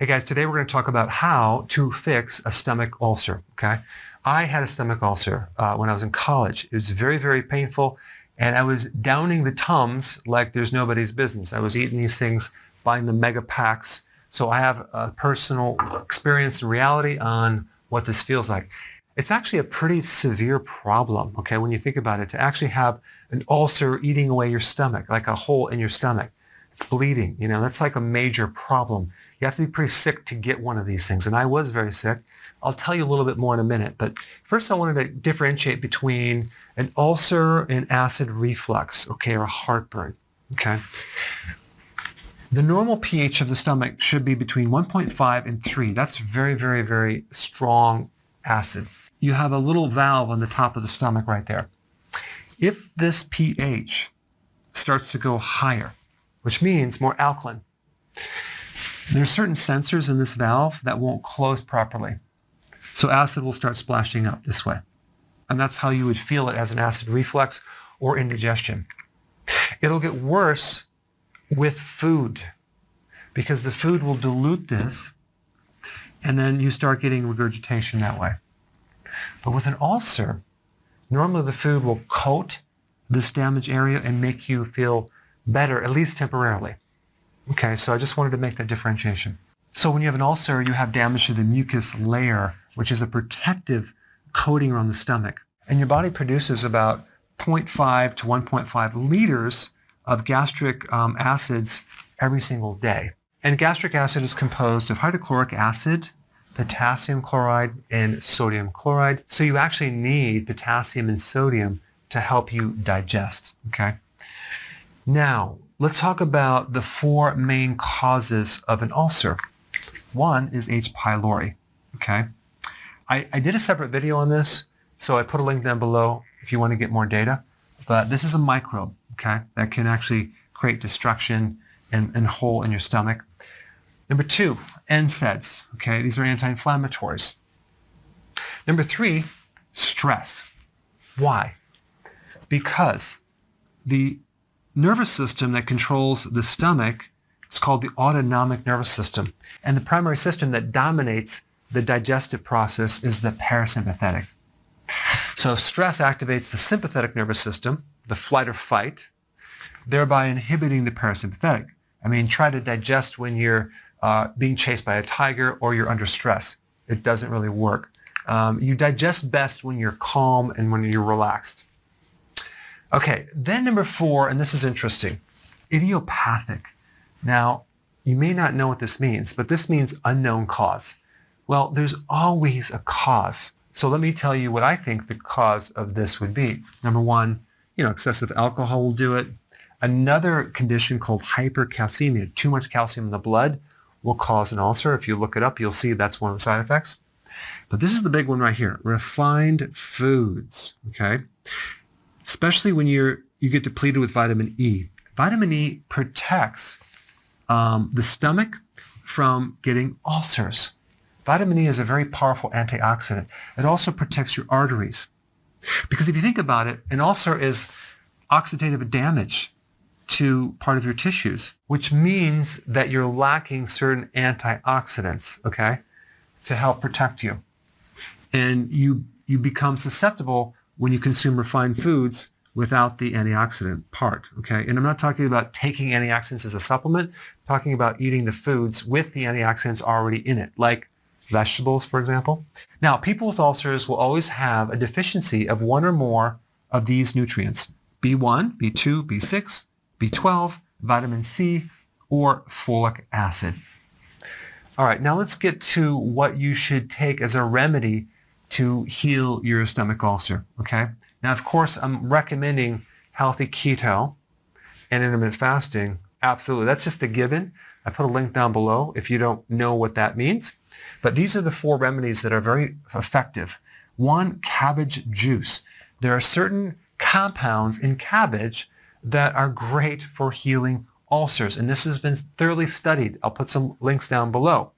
Hey guys, today we're going to talk about how to fix a stomach ulcer, okay? I had a stomach ulcer when I was in college. It was very, very painful, and I was downing the Tums like there's nobody's business. I was eating these things, buying the mega packs, so I have a personal experience and reality on what this feels like. It's actually a pretty severe problem, okay, when you think about it, to actually have an ulcer eating away your stomach, like a hole in your stomach. It's bleeding, you know, that's like a major problem. You have to be pretty sick to get one of these things, and I was very sick. I'll tell you a little bit more in a minute, but first I wanted to differentiate between an ulcer and acid reflux, okay, or heartburn, okay? The normal pH of the stomach should be between 1.5 and 3. That's very, very, very strong acid. You have a little valve on the top of the stomach right there. If this pH starts to go higher, which means more alkaline, there's certain sensors in this valve that won't close properly. So acid will start splashing up this way. And that's how you would feel it as an acid reflux or indigestion. It'll get worse with food because the food will dilute this, and then you start getting regurgitation that way. But with an ulcer, normally the food will coat this damaged area and make you feel better, at least temporarily. Okay, so I just wanted to make that differentiation. So when you have an ulcer, you have damage to the mucus layer, which is a protective coating around the stomach. And your body produces about 0.5 to 1.5 liters of gastric acids every single day. And gastric acid is composed of hydrochloric acid, potassium chloride, and sodium chloride. So you actually need potassium and sodium to help you digest, okay? Now, let's talk about the 4 main causes of an ulcer. One is H. pylori, okay? I did a separate video on this, so I put a link down below if you want to get more data. But this is a microbe, okay, that can actually create destruction and hole in your stomach. Number 2, NSAIDs, okay? These are anti-inflammatories. Number 3, stress. Why? Because the nervous system that controls the stomach is called the autonomic nervous system. And the primary system that dominates the digestive process is the parasympathetic. So stress activates the sympathetic nervous system, the flight or fight, thereby inhibiting the parasympathetic. I mean, try to digest when you're being chased by a tiger or you're under stress. It doesn't really work. You digest best when you're calm and when you're relaxed. Okay, then number 4, and this is interesting, idiopathic. Now, you may not know what this means, but this means unknown cause. Well, there's always a cause. So let me tell you what I think the cause of this would be. Number 1, excessive alcohol will do it. Another condition called hypercalcemia, too much calcium in the blood, will cause an ulcer. If you look it up, you'll see that's one of the side effects. But this is the big one right here, refined foods, okay? Especially when you get depleted with vitamin E. Vitamin E protects the stomach from getting ulcers. Vitamin E is a very powerful antioxidant. It also protects your arteries. Because if you think about it, an ulcer is oxidative damage to part of your tissues, which means that you're lacking certain antioxidants, okay, to help protect you. And you become susceptible when you consume refined foods without the antioxidant part, okay? And I'm not talking about taking antioxidants as a supplement, I'm talking about eating the foods with the antioxidants already in it, like vegetables, for example. Now, people with ulcers will always have a deficiency of 1 or more of these nutrients: B1, B2, B6, B12, vitamin C, or folic acid. All right, now let's get to what you should take as a remedy to heal your stomach ulcer, okay? Now, of course, I'm recommending healthy keto and intermittent fasting. Absolutely, that's just a given. I put a link down below if you don't know what that means. But these are the 4 remedies that are very effective. 1, cabbage juice. There are certain compounds in cabbage that are great for healing ulcers, and this has been thoroughly studied. I'll put some links down below.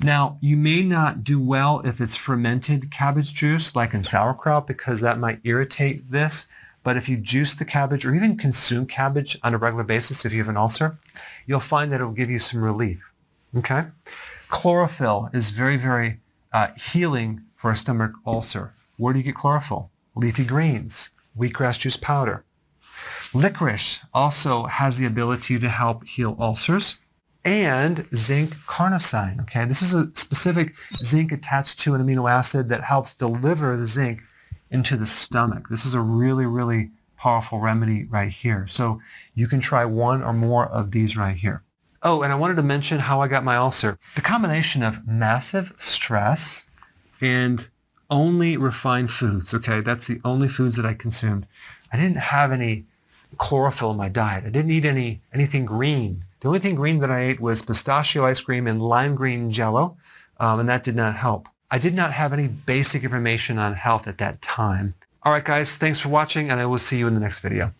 Now, you may not do well if it's fermented cabbage juice, like in sauerkraut, because that might irritate this. But if you juice the cabbage or even consume cabbage on a regular basis if you have an ulcer, you'll find that it will give you some relief. Okay? Chlorophyll is very, very healing for a stomach ulcer. Where do you get chlorophyll? Leafy greens, wheatgrass juice powder. Licorice also has the ability to help heal ulcers. And zinc carnosine. Okay, this is a specific zinc attached to an amino acid that helps deliver the zinc into the stomach. This is a really, really powerful remedy right here. So you can try one or more of these right here. Oh, and I wanted to mention how I got my ulcer. The combination of massive stress and only refined foods. Okay, that's the only foods that I consumed. I didn't have any chlorophyll in my diet. I didn't eat anything green. The only thing green that I ate was pistachio ice cream and lime green jello, and that did not help. I did not have any basic information on health at that time. All right, guys, thanks for watching, and I will see you in the next video.